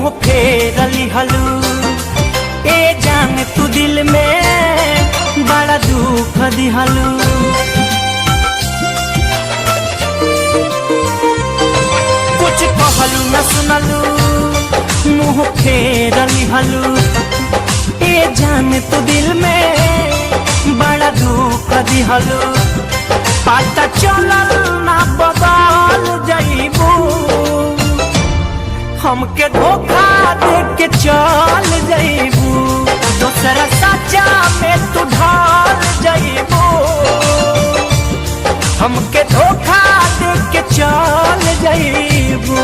मुँह फेरली हलू। ए जान तू दिल में बड़ा दुख दिहलू। कुछ कहलू न सुनलू, मुँह फेरली हलू। ए जान तू दिल में बड़ा दुख दिहलू। पता चलल ना बदल जाइबू, हमके धोखा दे के चल जाइबू। दूसरा सच्चा में तू ढल जाइबू, हमके धोखा दे के चल जाइबू।